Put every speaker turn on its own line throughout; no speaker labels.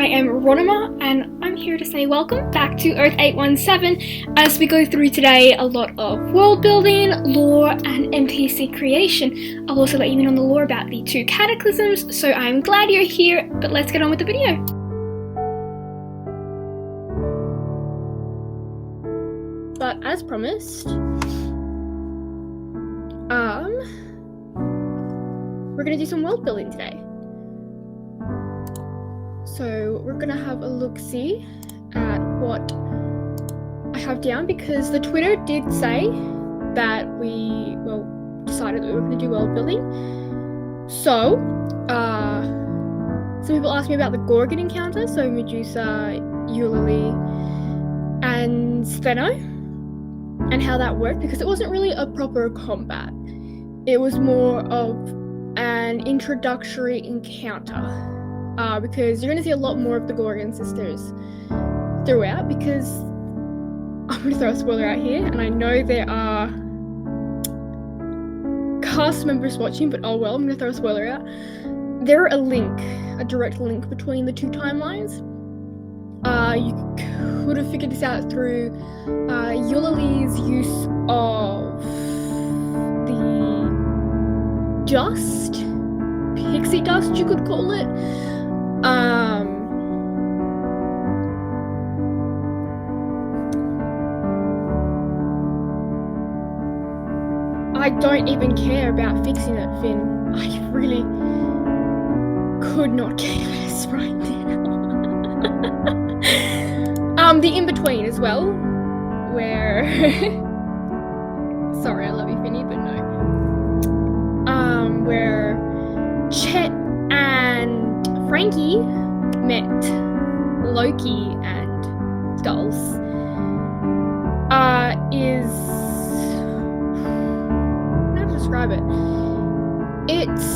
am Ronamema, and I'm here to say welcome back to Earth 817 as we go through today a lot of world building, lore, and NPC creation. I'll also let you in on the lore about the 2 cataclysms, so I'm glad you're here, but let's get on with the video. But as promised, we're going to do some world building today. So we're going to have a look-see at what I have down, because the Twitter did say that we, decided that we were going to do world building. So, some people asked me about the Gorgon encounter, so Medusa, Eulalie, and Stheno, and how that worked, because it wasn't really a proper combat. It was more of an introductory encounter. Because you're going to see a lot more of the Gorgon sisters throughout, because I'm going to throw a spoiler out here, and I know there are cast members watching, but oh well, I'm going to throw a spoiler out. There's a direct link between the 2 timelines. You could have figured this out through Eulalie's use of the dust, pixie dust you could call it. I don't even care about fixing it, Finn. I really could not care less right now. The in-between as well, where sorry, I love you, Finny, but no. Where Chet and Frankie met Loki and Dulce, is, how to describe it? It's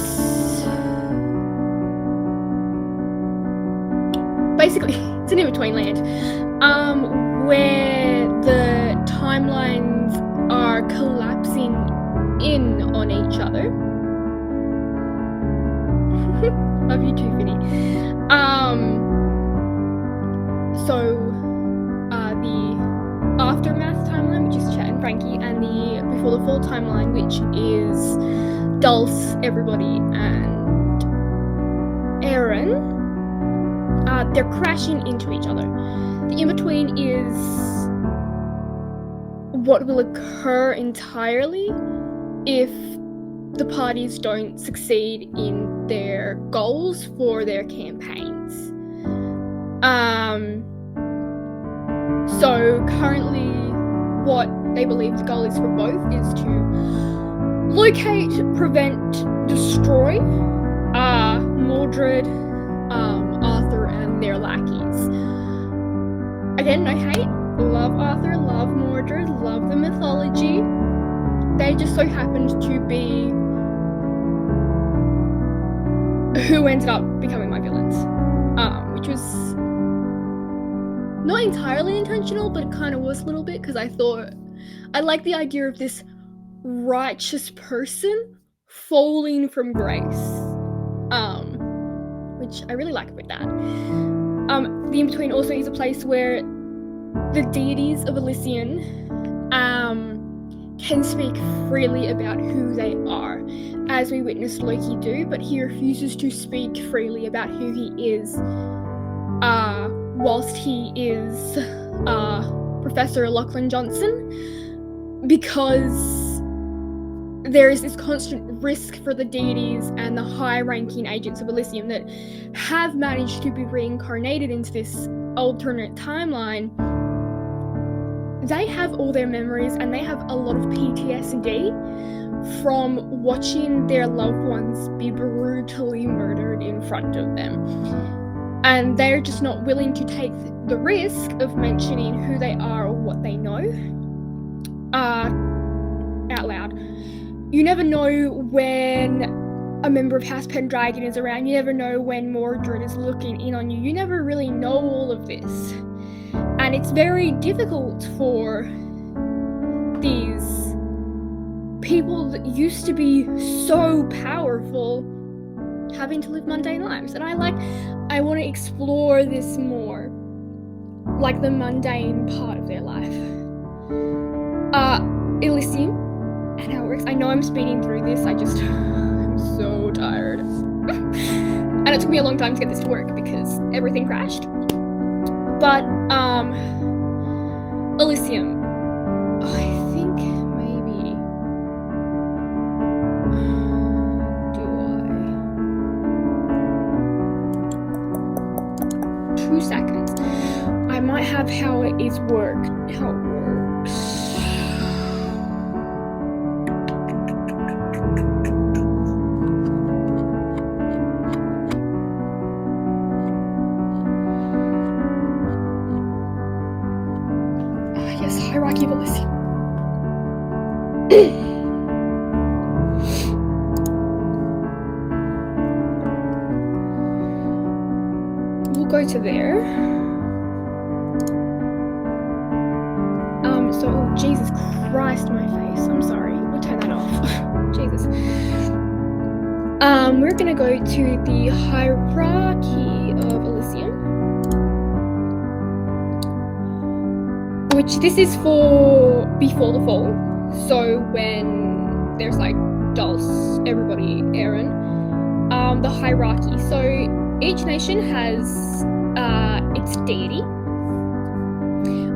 basically, it's an in-between land, where the timelines are collapsing in on each other. Love you too, Finny. So, the Aftermath timeline, which is Chet and Frankie, and the Before the Fall timeline, which is Dulce, everybody, and Aaron, they're crashing into each other. The in-between is what will occur entirely if the parties don't succeed in their goals for their campaigns. So currently what they believe the goal is for both is to locate, prevent, destroy Mordred, Arthur, and their lackeys. Again, no hate. Love Arthur, love Mordred, love the mythology. They just so happened to be who ended up becoming my villains, which was not entirely intentional, but it kind of was a little bit, because I thought I like the idea of this righteous person falling from grace, which I really like with that. The in-between also is a place where the deities of Elysian can speak freely about who they are, as we witnessed Loki do, but he refuses to speak freely about who he is, whilst he is Professor Lachlan Johnson, because there is this constant risk for the deities and the high-ranking agents of Elysium that have managed to be reincarnated into this alternate timeline. They have all their memories, and they have a lot of PTSD from watching their loved ones be brutally murdered in front of them. And they're just not willing to take the risk of mentioning who they are or what they know out loud. You never know when a member of House Pendragon is around. You never know when Mordred is looking in on you. You never really know all of this. And it's very difficult for these people that used to be so powerful having to live mundane lives. And I want to explore this more, like the mundane part of their life. Elysium and how it works. I know I'm speeding through this, I'm so tired. And it took me a long time to get this to work because everything crashed. But, Elysium, I think maybe, do I? 2 seconds. I might have how it works. Hierarchy of Elysium. We'll go to there. Oh, Jesus Christ, my face. I'm sorry. We'll turn that off. Jesus. We're gonna go to the hierarchy of Elysium. Which this is for before the fall. So when there's like Dulce, everybody, Aaron, the hierarchy. So each nation has its deity.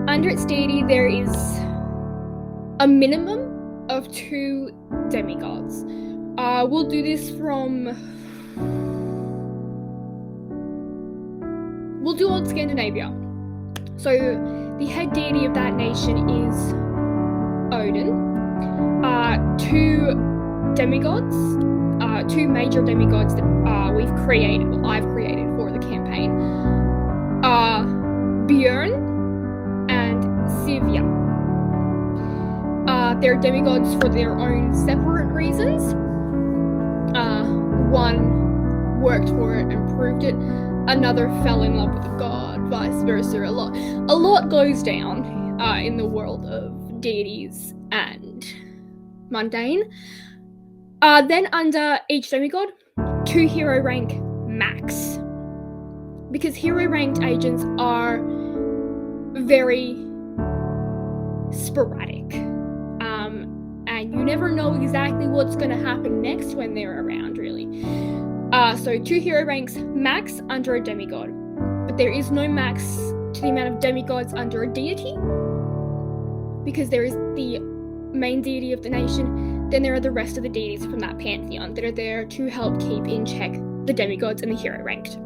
Under its deity, there is a minimum of 2 demigods. We'll do this we'll do old Scandinavia. So the head deity of that nation is Odin. 2 demigods, 2 major demigods that I've created for the campaign are Bjorn and Sivya. They're demigods for their own separate reasons. One worked for it and proved it. Another fell in love with the god, vice versa. A lot goes down in the world of deities and mundane. Then under each demigod, 2 hero rank max. Because hero ranked agents are very sporadic. And you never know exactly what's going to happen next when they're around, really. So 2 hero ranks max under a demigod. But there is no max to the amount of demigods under a deity. Because there is the main deity of the nation, then there are the rest of the deities from that pantheon that are there to help keep in check the demigods and the hero ranked.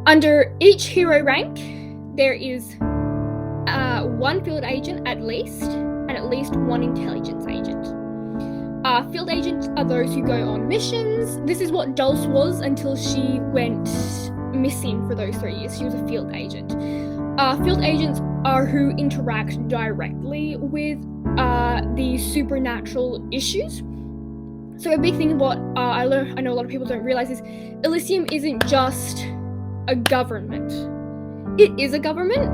Under each hero rank, there is 1 field agent at least, and at least 1 intelligence agent. Field agents are those who go on missions. This is what Dulce was until she went missing for those 3 years. She was a field agent. Field agents are who interact directly with the supernatural issues. So a big thing of what I know a lot of people don't realize is Elysium isn't just a government. It is a government,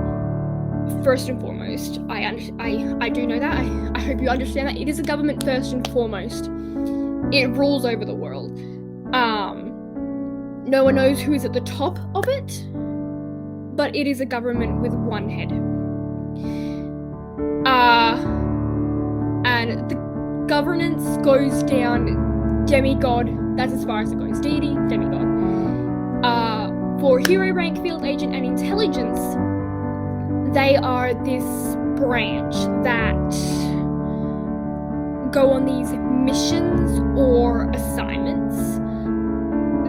first and foremost. I do know that. I hope you understand that. It is a government first and foremost. It rules over the world. No one knows who is at the top of it, but it is a government with 1 head. And the governance goes down demigod. That's as far as it goes. Deity, demigod. For hero rank, field agent, and intelligence, they are this branch that go on these missions or assignments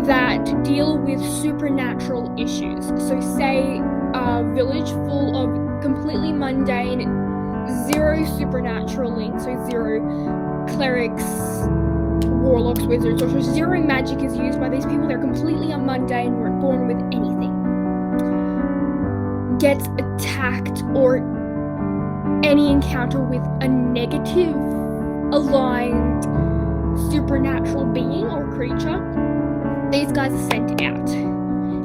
that deal with supernatural issues. So say a village full of completely mundane, 0 supernatural links, so 0 clerics, warlocks, wizards, or 0 magic is used by these people. They're completely unmundane, weren't born with anything. Gets attacked or any encounter with a negative aligned supernatural being or creature, these guys are sent out.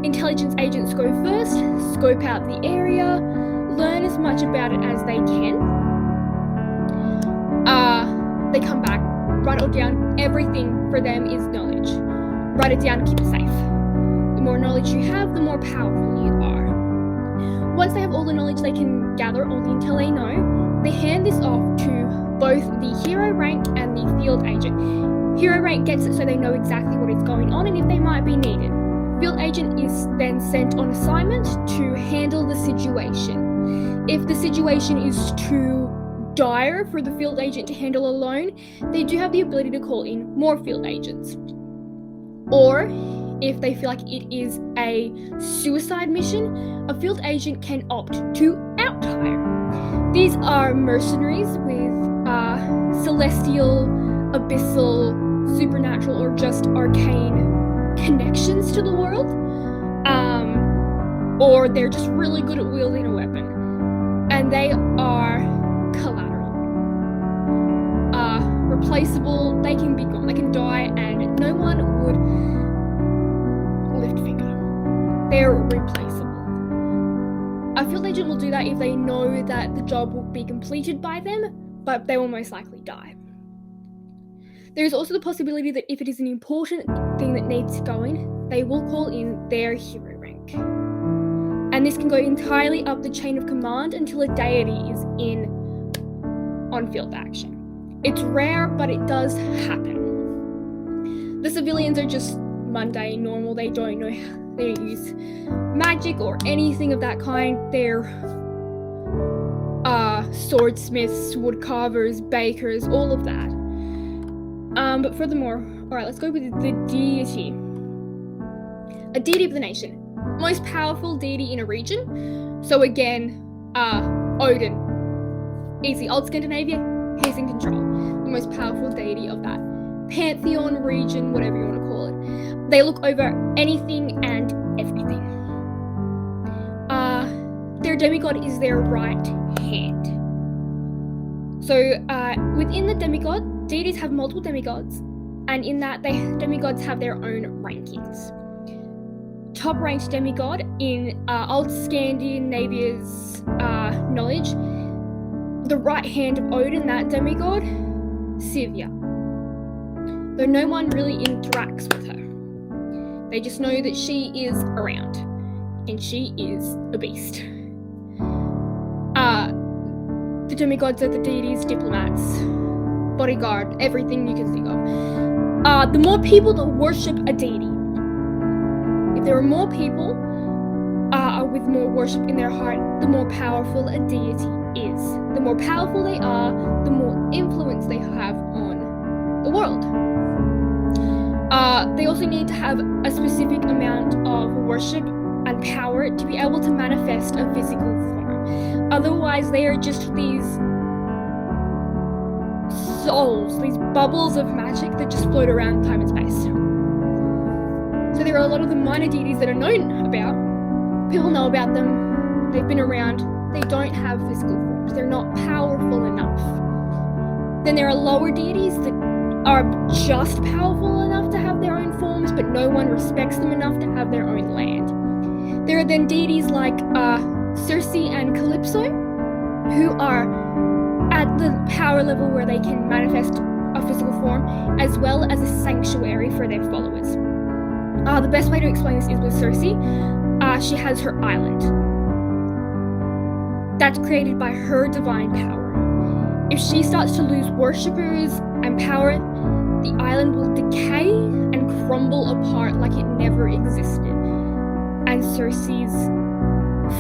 Intelligence agents go first, scope out the area, learn as much about it as they can. They come back, write it all down. Everything for them is knowledge. write it down, keep it safe. The more knowledge you have, the more powerful you are. Once they have all the knowledge they can gather, or the intel they know, they hand this off to both the hero rank and the field agent. Hero rank gets it so they know exactly what is going on and if they might be needed. Field agent is then sent on assignment to handle the situation. If the situation is too dire for the field agent to handle alone, they do have the ability to call in more field agents. Or, if they feel like it is a suicide mission, a field agent can opt to out-hire. These are mercenaries with celestial, abyssal, supernatural, or just arcane connections to the world, or they're just really good at wielding a weapon, and they are collateral, replaceable. They can be gone, they can die, and no one would lift finger. They're replaceable. A field agent will do that if they know that the job will be completed by them, but they will most likely die. There is also the possibility that if it is an important thing that needs going, they will call in their hero rank. And this can go entirely up the chain of command until a deity is in on-field action. It's rare, but it does happen. The civilians are just mundane, normal. They don't know how they use magic or anything of that kind. They're swordsmiths, woodcarvers, bakers, all of that. But furthermore, alright, let's go with the deity. A deity of the nation. Most powerful deity in a region. So again, Odin. Easy. Old Scandinavia, he's in control. The most powerful deity of that pantheon, region, whatever you want to call it. They look over anything and everything. Their demigod is their right hand. So within the demigod, deities have multiple demigods, and in that, demigods have their own rankings. Top ranked demigod in Old Scandinavia's knowledge, the right hand of Odin, that demigod, Sivya. Though no one really interacts with her. They just know that she is around, and she is a beast. The demigods are the deities, diplomats, bodyguard, everything you can think of. The more people that worship a deity, if there are more people with more worship in their heart, the more powerful a deity is. The more powerful they are, the more influence they have on the world. They also need to have a specific amount of worship and power to be able to manifest a physical form. Otherwise, they are just these souls, these bubbles of magic that just float around time and space. So there are a lot of the minor deities that are known about. People know about them. They've been around. They don't have physical forms. They're not powerful enough. Then there are lower deities that are just powerful enough to have their own forms, but no one respects them enough to have their own land. There are then deities like Circe and Calypso, who are at the power level where they can manifest a physical form, as well as a sanctuary for their followers. The best way to explain this is with Circe. She has her island. That's created by her divine power. If she starts to lose worshippers and power, the island will decay and crumble apart like it never existed. And Circe's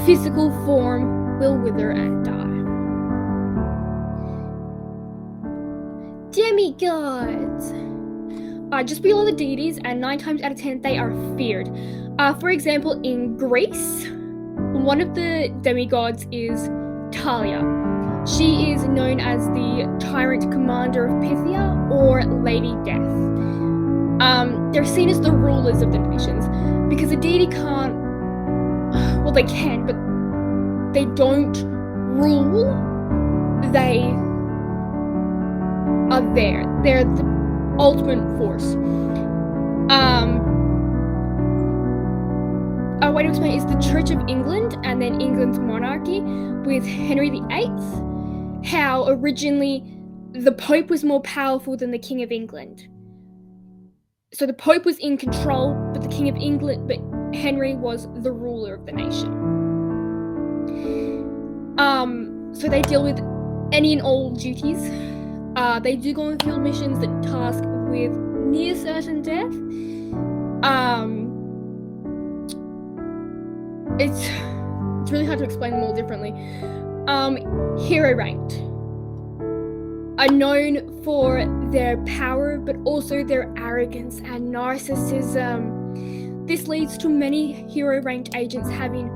physical form will wither and die. Demigods! Just below the deities, and 9 times out of 10 they are feared. For example, in Greece, one of the demigods is Talia. She is known as the Tyrant Commander of Pythia, or Lady Death. They're seen as the rulers of the nations, because a deity can't, well, they can, but they don't rule. They are there. They're the ultimate force. A way to explain it is the Church of England, and then England's monarchy with Henry VIII. How originally the Pope was more powerful than the King of England. So the Pope was in control, but the King of England, but Henry was the ruler of the nation. So they deal with any and all duties. They do go on field missions that task with near certain death. It's really hard to explain them all differently. Hero ranked are known for their power, but also their arrogance and narcissism. This leads to many hero ranked agents having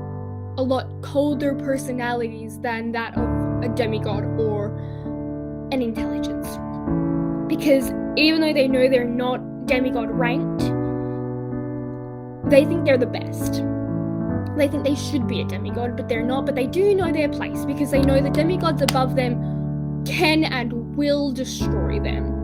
a lot colder personalities than that of a demigod or an intelligence. Because even though they know they're not demigod ranked, they think they're the best. They think they should be a demigod, but they're not. But they do know their place because they know the demigods above them can and will destroy them.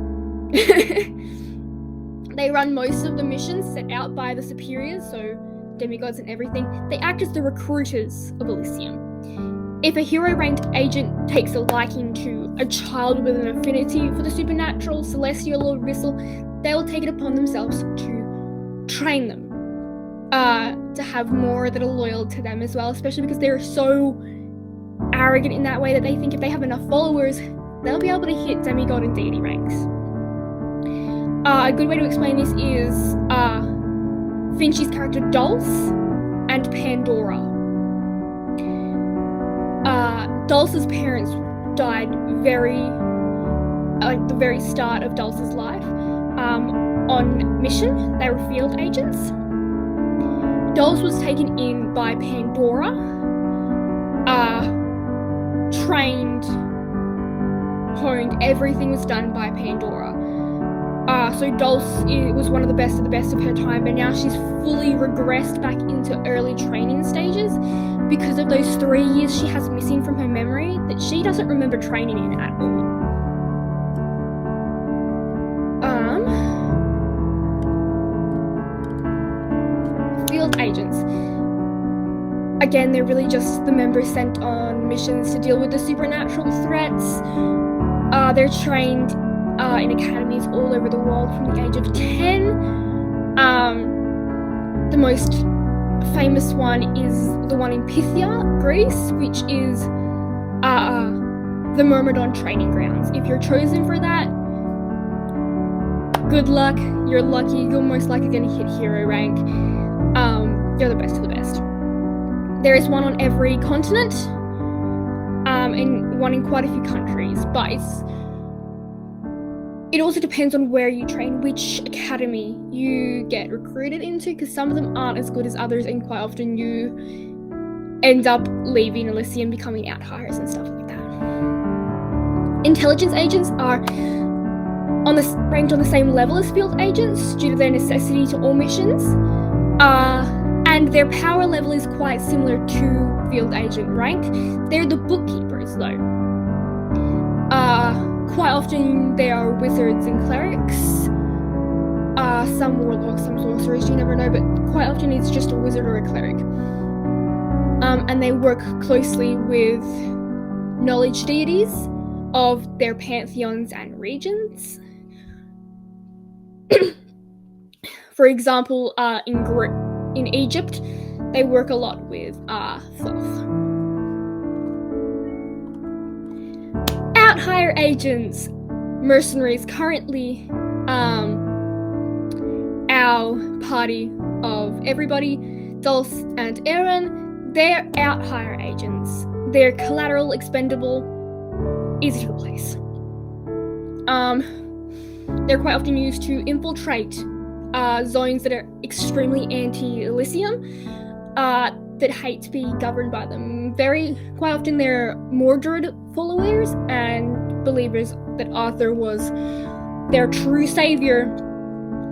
They run most of the missions set out by the superiors, so demigods and everything. They act as the recruiters of Elysium. If a hero-ranked agent takes a liking to a child with an affinity for the supernatural, celestial, or abyssal, they will take it upon themselves to train them. To have more that are loyal to them as well, especially because they're so arrogant in that way that they think if they have enough followers, they'll be able to hit demigod and deity ranks. A good way to explain this is Finch's character Dulce and Pandora. Dulce's parents died the very start of Dulce's life on mission. They were field agents. Dulce was taken in by Pandora, trained, honed, everything was done by Pandora. So Dulce was one of the best of her time, but now she's fully regressed back into early training stages because of those 3 years she has missing from her memory that she doesn't remember training in at all. Field agents. Again, they're really just the members sent on missions to deal with the supernatural threats. They're trained in academies all over the world from the age of 10. The most famous one is the one in Pythia, Greece, which is the Myrmidon training grounds. If you're chosen for that, good luck, you're lucky, you're most likely going to hit hero rank. You're the best of the best. There is one on every continent, and one in quite a few countries, but it also depends on where you train, which academy you get recruited into, because some of them aren't as good as others, and quite often you end up leaving Elysium, becoming out-hires and stuff like that. Intelligence agents are ranked on the same level as field agents due to their necessity to all missions, and their power level is quite similar to field agent rank. They're the bookkeepers, though. Quite often they are wizards and clerics, some warlocks, some sorcerers, you never know, but quite often it's just a wizard or a cleric. And they work closely with knowledge deities of their pantheons and regions. For example, in Egypt, they work a lot with Thoth. Out-hire agents, mercenaries. Currently, our party of everybody, Dulce and Aaron, they're out-hire agents. They're collateral, expendable, easy to replace. They're quite often used to infiltrate zones that are extremely anti-Elysium, that hate to be governed by them. Quite often they're Mordred followers and believers that Arthur was their true savior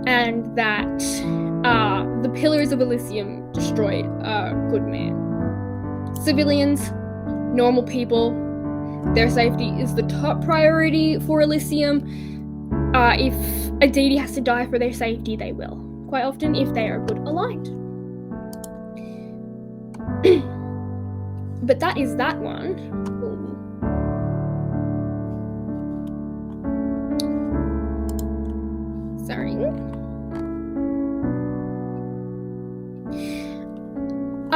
and that the pillars of Elysium destroyed a good man. Civilians, normal people, their safety is the top priority for Elysium. If a deity has to die for their safety, they will. Quite often, if they are good aligned. But that is that one. Sorry.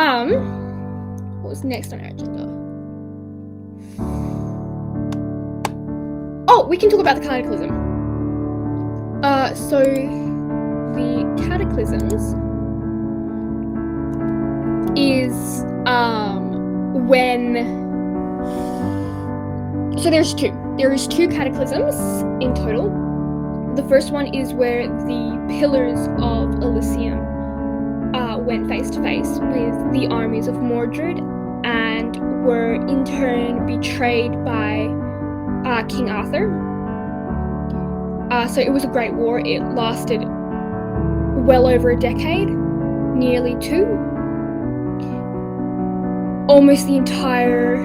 What was next on our agenda? Oh, we can talk about the cataclysm. So the cataclysms is when. So there's two. There is two cataclysms in total. The first one is where the pillars of Elysium went face to face with the armies of Mordred and were in turn betrayed by King Arthur. So it was a great war. It lasted well over a decade, nearly two. Almost the entire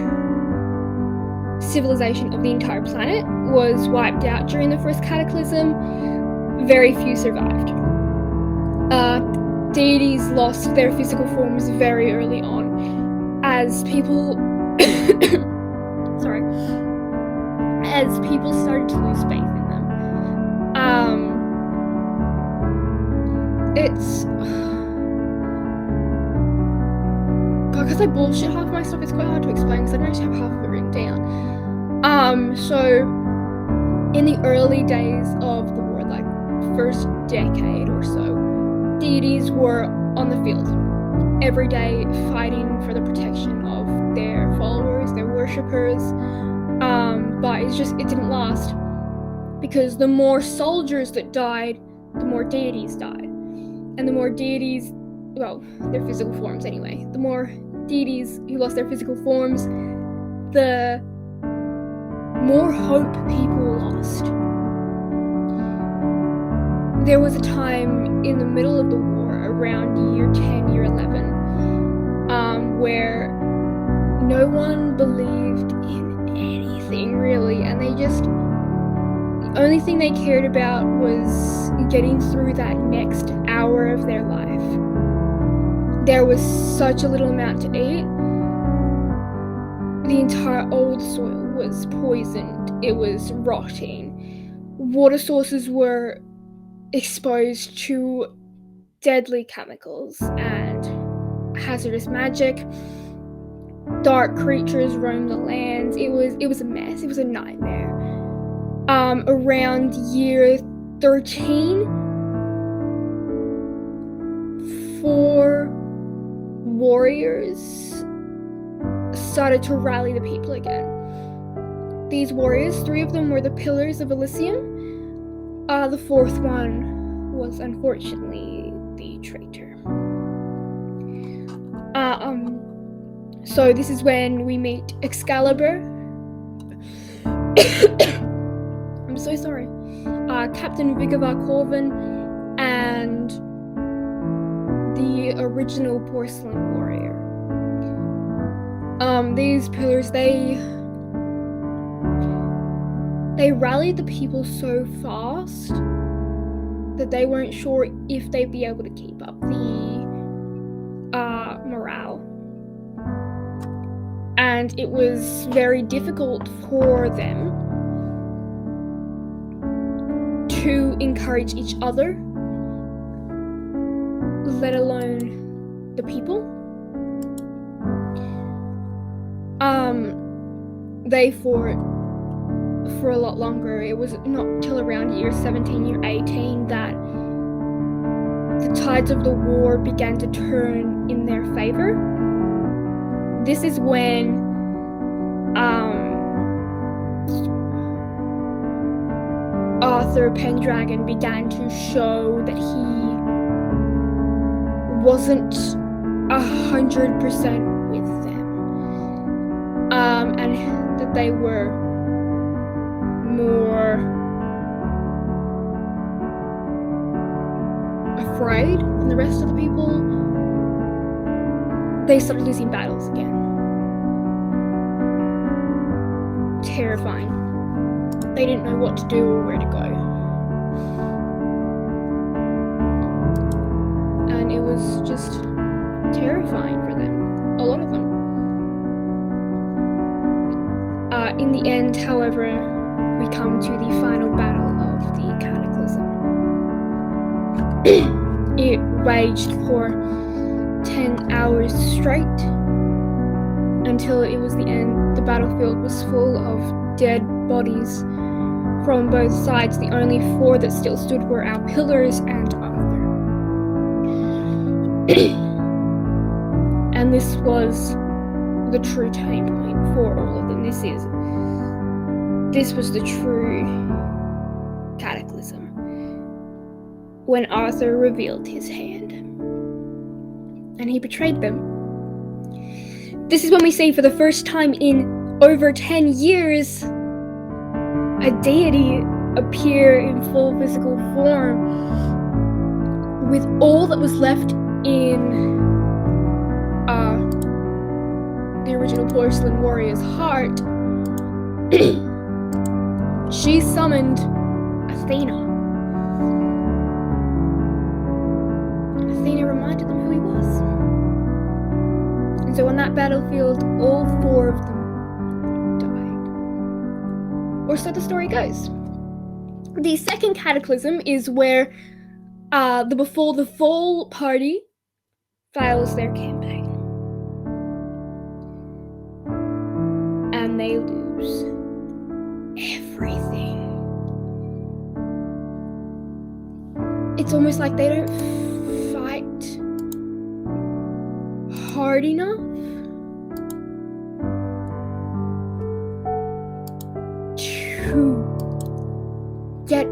civilization of the entire planet was wiped out during the first cataclysm. Very few survived. Deities lost their physical forms very early on as people as people started to lose faith in them. Because I bullshit half of my stuff, it's quite hard to explain because I don't actually have half of it written down. So in the early days of the war, like first decade or so, deities were on the field every day fighting for the protection of their followers, their worshippers. But it didn't last, because the more soldiers that died, the more deities died. And the more deities, well, their physical forms anyway, the more deities who lost their physical forms, the more hope people lost. There was a time in the middle of the war, around year 10, year 11, where no one believed in anything really, and the only thing they cared about was getting through that next hour of their life. There was such a little amount to eat. The entire old soil was poisoned. It was rotting. Water sources were exposed to deadly chemicals and hazardous magic. Dark creatures roamed the lands. It was a mess. It was a nightmare. Around year 13, 4 warriors started to rally the people again. These warriors, 3 of them were the pillars of Elysium. The 4th one was unfortunately the traitor. So this is when we meet Excalibur. I'm so sorry. Captain Vigavar Corvin and the original porcelain warrior. These pillars, they rallied the people so fast that they weren't sure if they'd be able to keep up the morale. And it was very difficult for them to encourage each other, let alone the people. They fought for a lot longer. It was not till around year 17, year 18 that the tides of the war began to turn in their favor. This is when Arthur Pendragon began to show that he wasn't 100% with them, and that they were more afraid than the rest of the people. They started losing battles again. Terrifying. They didn't know what to do or where to go. And it was just terrifying for them. A lot of them. In the end, however, we come to the final battle of the Cataclysm. It raged for 10 hours straight until it was the end. The battlefield was full of dead bodies from both sides. The only 4 that still stood were our pillars and Arthur. And this was the true turning point for all of them. This was the true cataclysm, when Arthur revealed his hand and he betrayed them. This is when we see for the first time in over 10 years a deity appear in full physical form, with all that was left in the original porcelain warrior's heart. She summoned Athena. Athena reminded them who he was. And so on that battlefield, all 4 of them died. Or so the story goes. The second cataclysm is where the Before the Fall party fails their campaign. And they lose everything. It's almost like they don't fight hard enough to get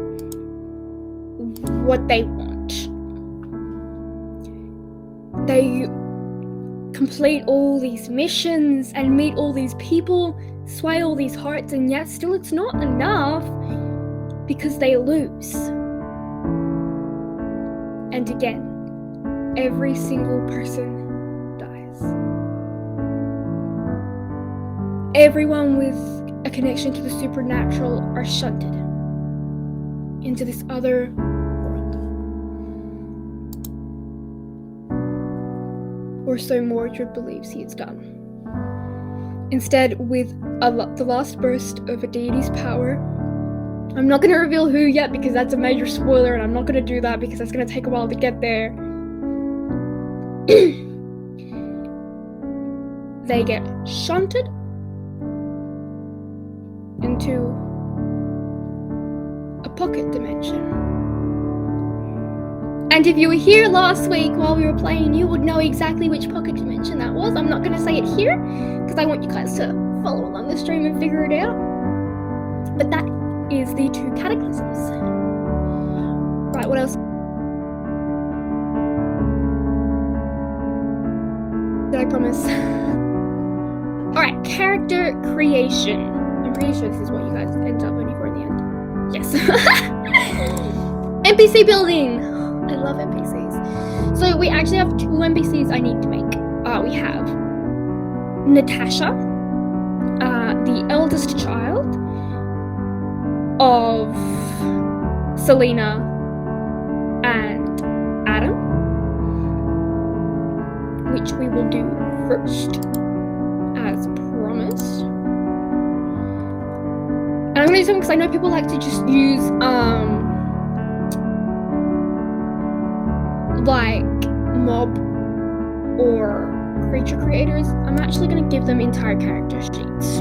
what they want. They complete all these missions and meet all these people, sway all these hearts, and yet still it's not enough because they lose. And again, every single person dies. Everyone with a connection to the supernatural are shunted into this other world. Or so Mordred believes he has done. Instead, with the last burst of a deity's power, I'm not going to reveal who yet because that's a major spoiler, and I'm not going to do that because that's going to take a while to get there. They get shunted into a pocket dimension. And if you were here last week while we were playing, you would know exactly which pocket dimension that was. I'm not going to say it here because I want you guys to follow along the stream and figure it out. But that is the 2 cataclysms. Right, what else did I promise? Alright, character creation. I'm pretty sure this is what you guys end up voting for in the end. Yes. NPC building. I love NPCs. So we actually have 2 NPCs I need to make. We have Natasha, the eldest child of Selena and Adam, which we will do first, as promised. And I'm going to do something because I know people like to just use like mob or creature creators. I'm actually going to give them entire character sheets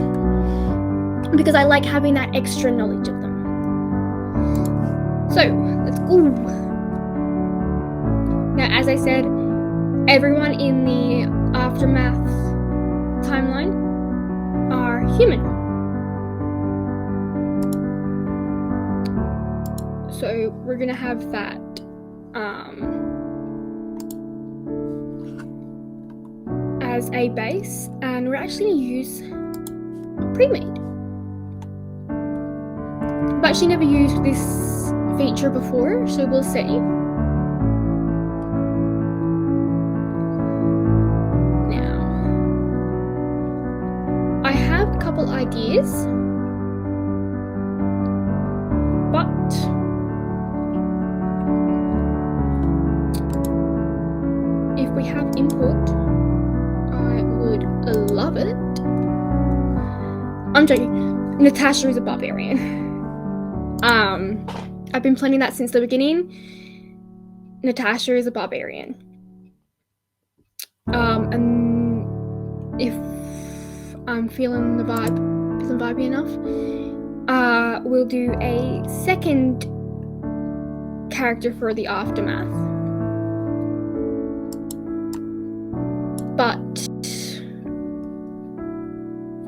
because I like having that extra knowledge of them. So let's go. Now, as I said, everyone in the Aftermath timeline are human. So we're going to have that as a base, and we're actually going to use pre-made. But she never used this feature before, so we'll see. Now, I have a couple ideas, but if we have input, I would love it. I'm joking. Natasha is a barbarian. I've been planning that since the beginning. Natasha is a barbarian. if I'm feeling the vibe, feeling vibey enough, we'll do a second character for the aftermath. But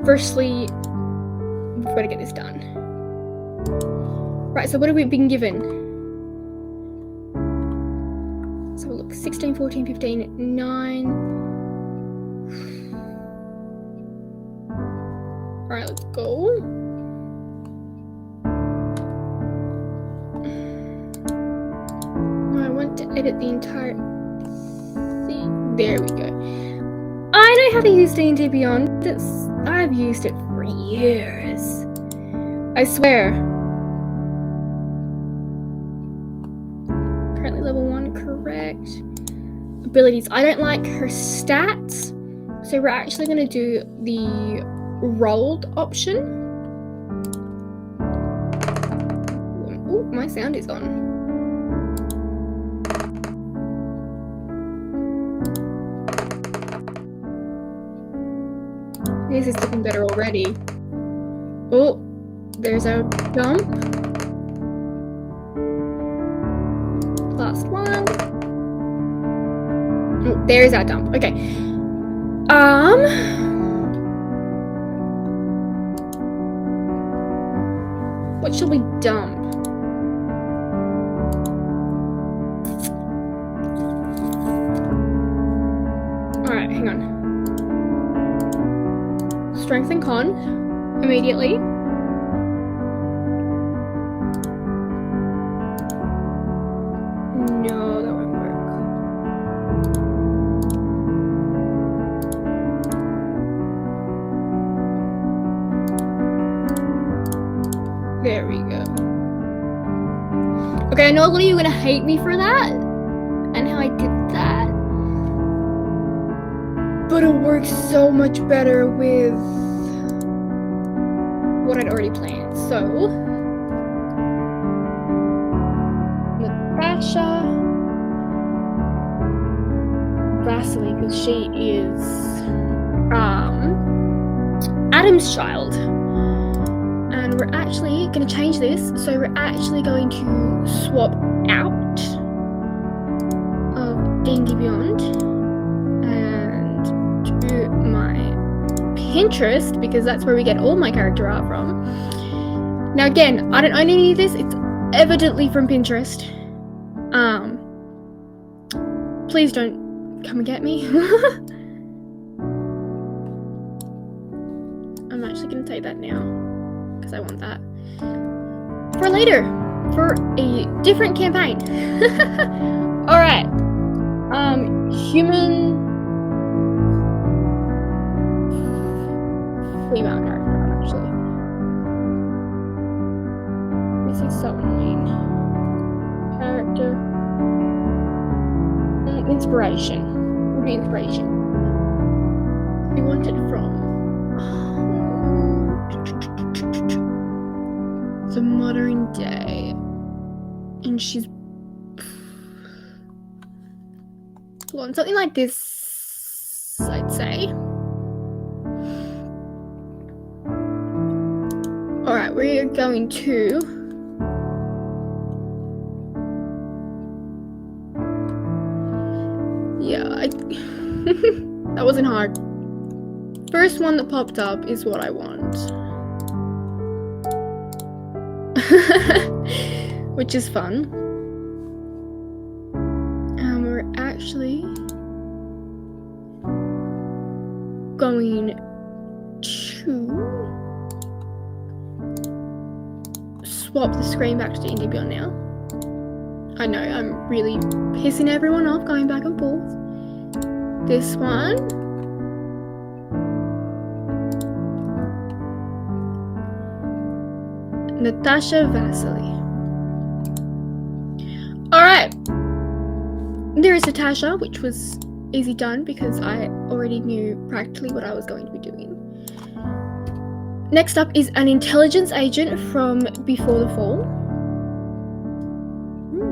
firstly, we've got to get this done. Right, so what have we been given? So we'll look 16, 14, 15, 9. Alright, let's go. I want to edit the entire thing. There we go. I know how to use DNDBeyond. I've used it for years. I swear. Currently level 1, correct. Abilities. I don't like her stats, so we're actually going to do the rolled option. Oh, my sound is on. This is looking better already. Oh, there's our dump. Last one. Oh, there's our dump. Okay. What shall we dump? Alright, hang on. Strength and con immediately. No, that won't work. There we go. Okay, I know a lot of you are gonna hate me for that and how I did that, but it works so much better with what I'd already planned. So, Natasha Vasily, because she is Adam's child, and we're actually going to change this. So we're actually going to swap out of DNDBeyond and to my Pinterest, because that's where we get all my character art from. Now again, I don't own any of this, it's evidently from Pinterest. Please don't come and get me. I'm actually going to take that now, because I want that for later, for a different campaign. Alright, human female character, actually. This is so annoying. Character. Inspiration. Would be inspiration. We want it from the modern day. And she's blonde. Something like this, I'd say. Alright, we're going to that wasn't hard. First one that popped up is what I want. Which is fun. We're actually going to swap the screen back to DNDBeyond now. I know, I'm really pissing everyone off going back and forth. This one. Natasha Vasily. Alright. There is Natasha, which was easy done because I already knew practically what I was going to be doing. Next up is an intelligence agent from Before the Fall.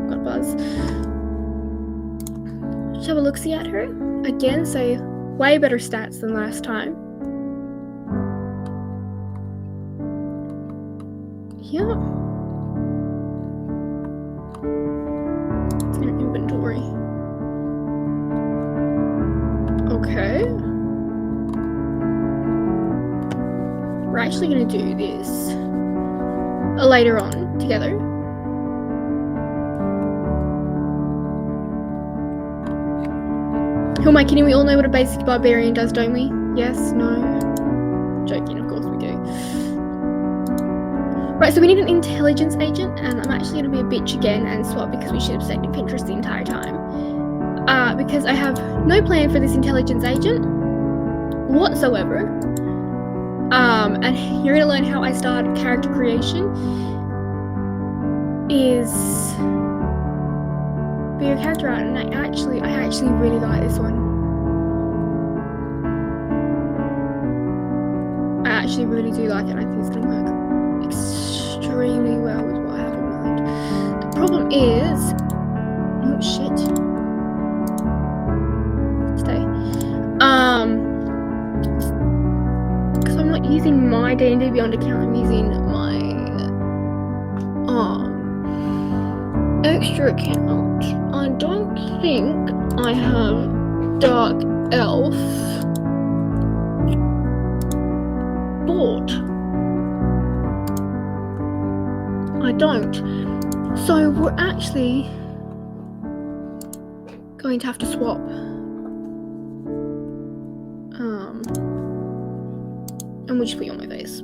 Got a buzz. Let's have a look-see at her. Again, so way better stats than last time. Yeah. It's in inventory. Okay. We're actually going to do this later on together. Who am I kidding? We all know what a basic barbarian does, don't we? Yes? No? Joking, of course we do. Right, so we need an intelligence agent, and I'm actually going to be a bitch again and swap because we should have stayed in Pinterest the entire time. Because I have no plan for this intelligence agent whatsoever. And you're going to learn how I start character creation is be your character out, and I actually really like this one. I actually really do like it, and I think it's going to work extremely well with what I have in mind. The problem is, oh shit, stay. Because I'm not using my DNDBeyond account, I'm using my extra account. I don't think I have Dark Elf bought. I don't. So we're actually going to have to swap. And we'll just put you on my face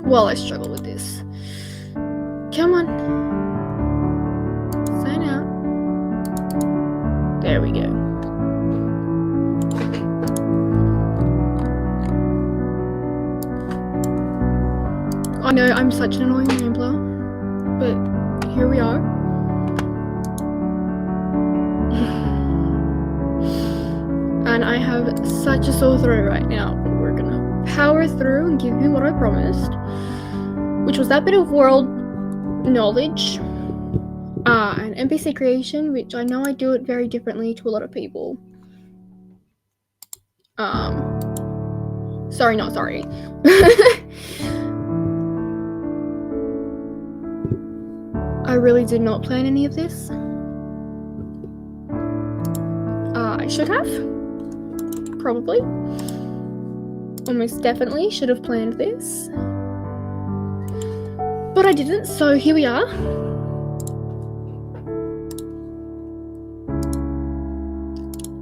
while I struggle with this. Come on. Sign out. There we go. I know I'm such an annoying rambler, but here we are. And I have such a sore throat right now, but we're gonna power through and give you what I promised, which was that bit of world knowledge. And NPC creation, which I know I do it very differently to a lot of people. Sorry, not sorry. I really did not plan any of this. I should have. Probably. Almost definitely should have planned this. But I didn't, so here we are.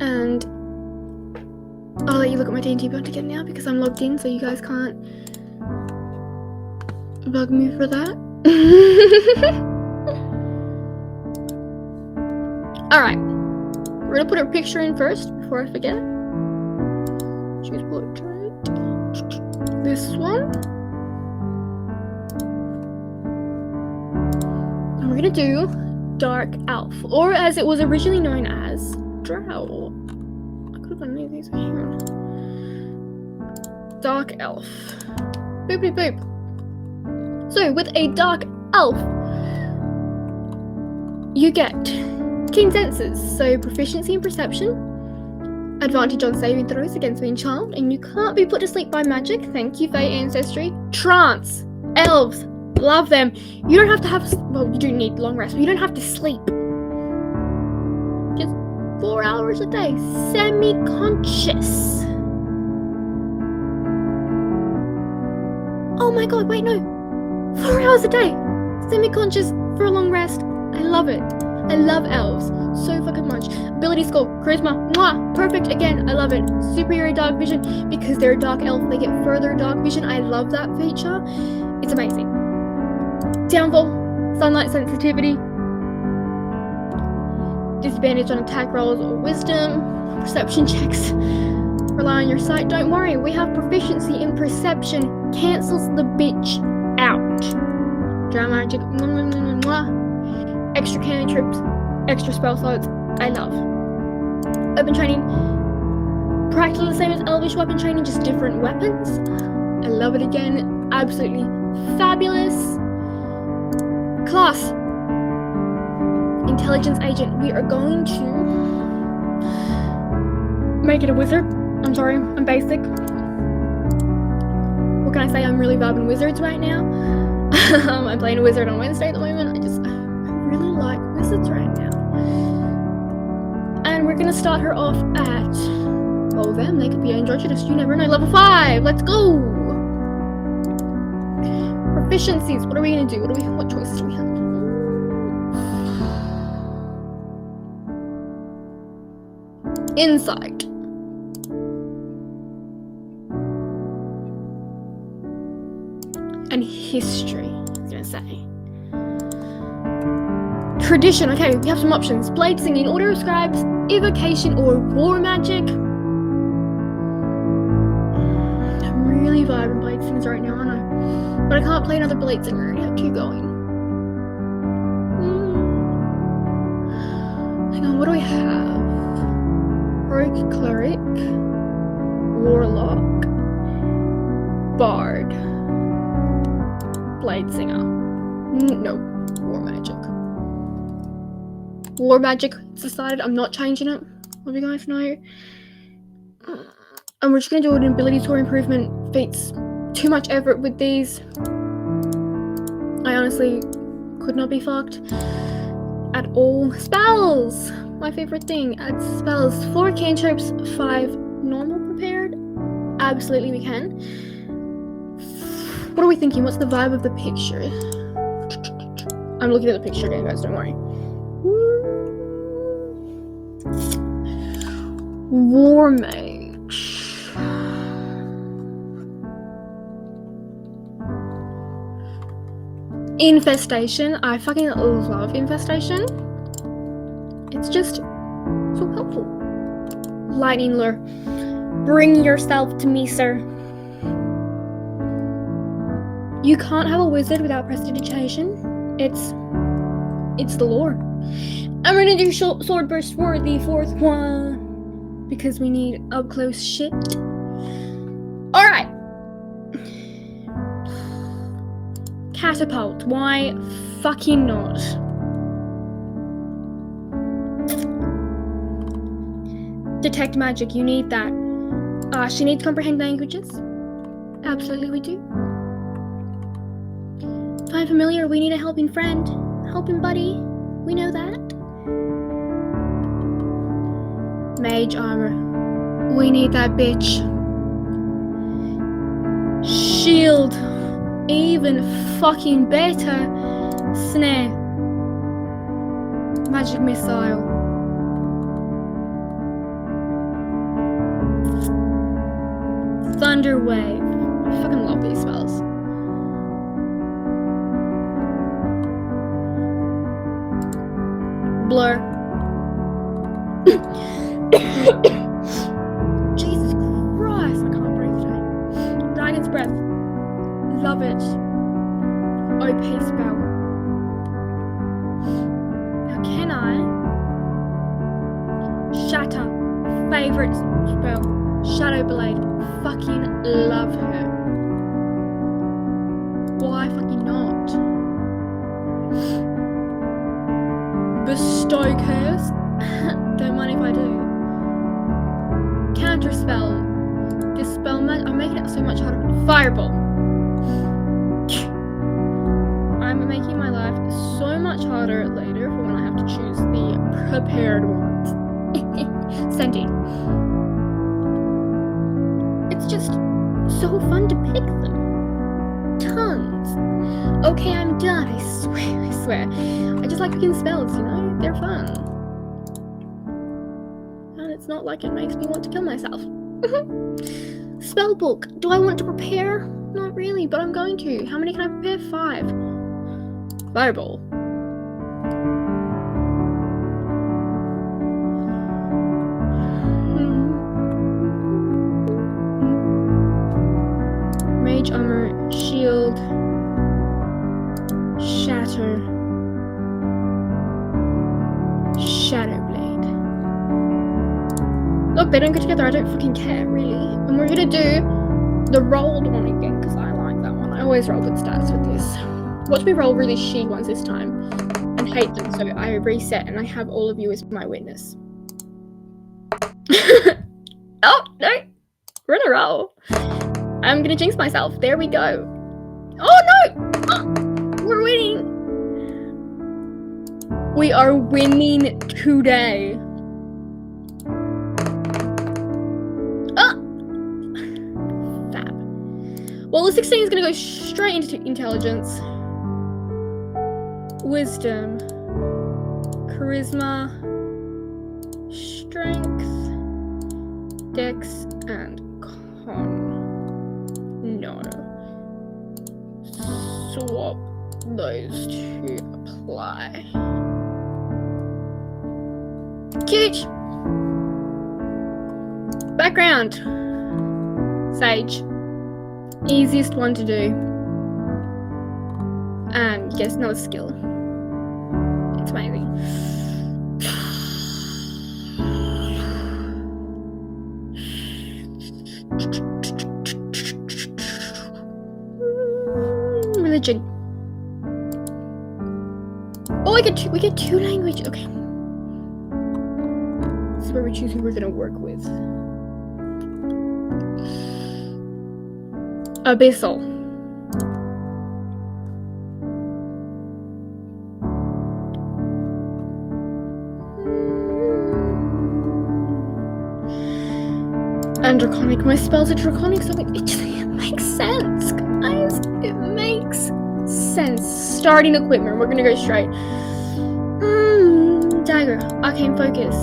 And I'll let you look at my DNDBeyond again now because I'm logged in, so you guys can't bug me for that. Alright, we're gonna put a picture in first before I forget. Choose portrait. This one. And we're gonna do Dark Elf, or as it was originally known as, Drow. I could have done any of these here. Dark Elf. Boop boop boop. So with a Dark Elf, you get keen senses, so proficiency in perception, advantage on saving throws against being charmed, and you can't be put to sleep by magic. Thank you, Fey Ancestry. Trance. Elves. Love them. You don't have to have, well, you do need long rest, but you don't have to sleep. Just 4 hours a day. Semi-conscious. Oh my god, wait, no. 4 hours a day. Semi-conscious for a long rest. I love it. I love elves so fucking much. Ability score, charisma, mwah, perfect again. I love it. Superior dark vision, because they're a dark elf, they get further dark vision. I love that feature. It's amazing. Downfall, sunlight sensitivity, disadvantage on attack rolls or wisdom, perception checks. Rely on your sight. Don't worry, we have proficiency in perception. Cancels the bitch out. Drow magic, mwah, mwah, mwah, mwah. Extra cantrips, extra spell slots, I love. Weapon training, practically the same as Elvish weapon training, just different weapons. I love it again, absolutely fabulous. Class, Intelligence Agent. We are going to make it a wizard. I'm sorry, I'm basic. What can I say? I'm really vibing wizards right now. I'm playing a wizard on Wednesday at the moment. I really like wizards right now. And we're gonna start her off at, well, them, they could be androgynous, you never know. Level 5, let's go! Proficiencies, what are we gonna do? What choices do we have? Insight. And history, I was gonna say. Tradition, okay, we have some options. Blade singing, auto scribes, evocation, or war magic. I'm really vibing blade singers right now, aren't I? But I can't play another blade singer, I already have 2 going. Hang on, what do we have? Rogue cleric, warlock, bard, blade singer. No, war magic. War magic, it's decided. I'm not changing it. Let you guys know. And we're just gonna do an ability score improvement. Feats too much effort with these. I honestly could not be fucked at all. Spells! My favorite thing. Add spells. 4 cantrips, 5 normal prepared. Absolutely we can. What are we thinking? What's the vibe of the picture? I'm looking at the picture again, guys, don't worry. War mage. Infestation. I fucking love infestation. It's just so helpful. Lightning lure. Bring yourself to me, sir. You can't have a wizard without prestidigitation. It's the lore. I'm gonna do sword burst for the 4th one because we need up close shit. All right. Catapult. Why fucking not? Detect magic. You need that. She needs comprehend languages. Absolutely, we do. Find familiar. We need a helping friend. Helping buddy. We know that. Mage armor. We need that bitch. Shield. Even fucking better. Snare. Magic missile. Thunder wave. I fucking love these spells. Blur. Jesus Christ, I can't breathe today. Dragon's breath. Love it. OP spell. Now can I? Shatter. Favorite spell. Shadow Blade. Fucking love her. Why fucking not? Bestow curse. Don't mind if I do. Counter spell. Dispel magic. I'm making it so much harder. Fireball. I'm making my life so much harder later for when I have to choose the prepared ones. Sending. It's just so fun to pick them. Tons. Okay, I'm done. I swear. I just like picking spells, you know? They're fun. And it's not like it makes me want to kill myself. Spellbook. Do I want to prepare? Not really, but I'm going to. How many can I prepare? 5. Fireball. Mage armor, shield, shatter, shadow blade. Look, they don't go together. I don't fucking care, really. And we're gonna do the rolled one again because I like that one. I always roll good stats with this. Watch me roll really shitty ones this time and hate them, so I reset and I have all of you as my witness. Oh, no. We're in a row. I'm gonna jinx myself. There we go. Oh no! Oh, we're winning. We are winning today. Fab. Well, the 16 is gonna go straight into intelligence, wisdom, charisma, strength, dex, and con. No. Swap those to apply. Cute. Background. Sage. Easiest one to do. And yes, another skill. It's amazing. Religion. Oh, we get two languages. Okay. This is where we choose who we're gonna work with. Abyssal. And draconic. My spells are draconic, so it makes sense, guys. It makes sense. Starting equipment. We're gonna go straight. Dagger. Arcane focus.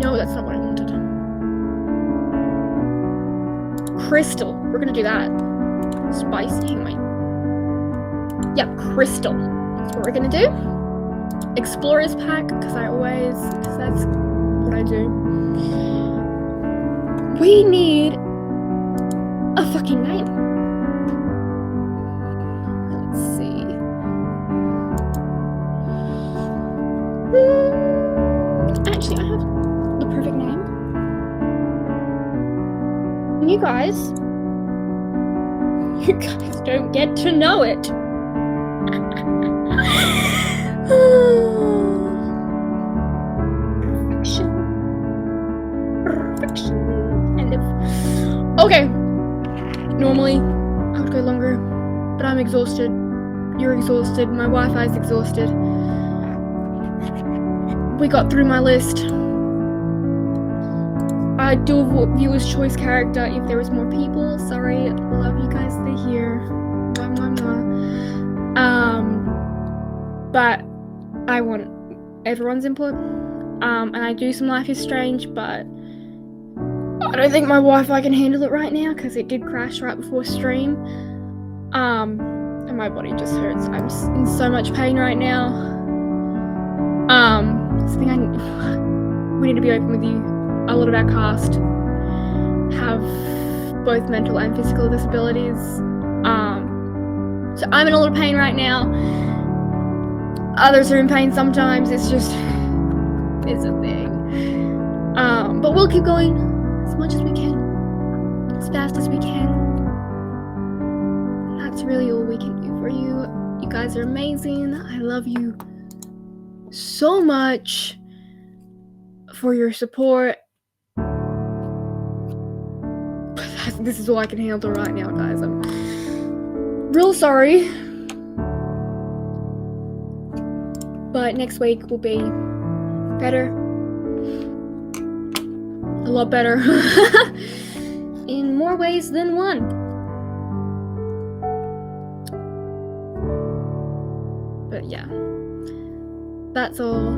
No, that's not what I wanted. Crystal. We're gonna do that. Spicy. Yep, crystal. That's what we're gonna do. Explorer's pack, because that's what I do. We need a fucking name. Let's see. Actually, I have the perfect name. You guys don't get to know it. Perfection. Kind of. Okay. Normally, I would go longer, but I'm exhausted. You're exhausted. My Wi-Fi's exhausted. We got through my list. I'd do a viewer's choice character if there was more people. Sorry, love you guys. They're here. Mwah, mwah, mwah. But I want everyone's input. And I do some Life is Strange, but I don't think my Wi-Fi can handle it right now because it did crash right before stream. And my body just hurts. I'm in so much pain right now. We need to be open with you. A lot of our cast have both mental and physical disabilities. So I'm in a lot of pain right now. Others are in pain sometimes. It's a thing. But we'll keep going as much as we can, as fast as we can. That's really all we can do for you. You guys are amazing. I love you so much for your support. This is all I can handle right now, guys. I'm real sorry. But next week will be better. A lot better. In more ways than one. But yeah. That's all.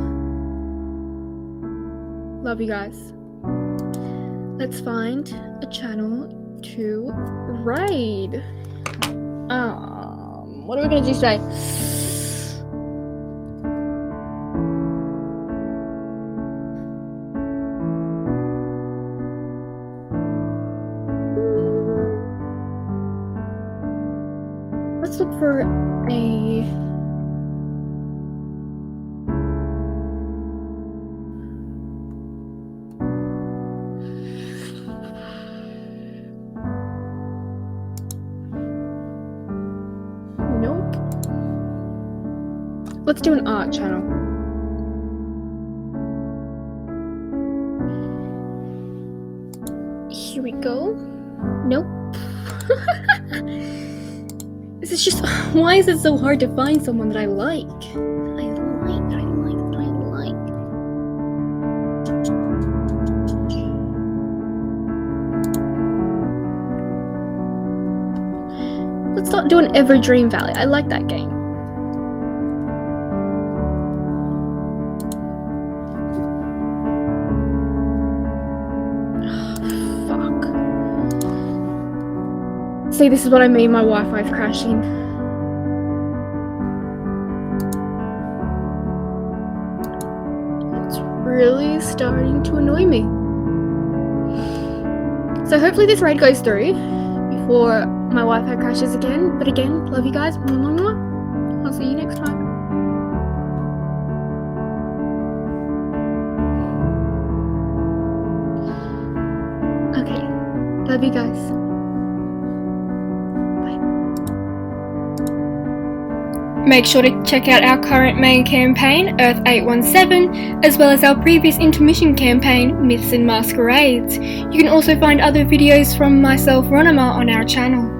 Love you guys. Let's find a channel to raid. What are we gonna do today? Let's look for a Let's do an art channel. It's just, why is it so hard to find someone that I like? Let's start doing Everdream Valley. I like that game. Fuck. See, this is what I mean, my Wi-Fi's crashing. It's really starting to annoy me. So hopefully this raid goes through before my Wi-Fi crashes again. But again, love you guys. I'll see you next time. Okay, love you guys. Make sure to check out our current main campaign, Earth 817, as well as our previous intermission campaign, Myths and Masquerades. You can also find other videos from myself, Ronamema, on our channel.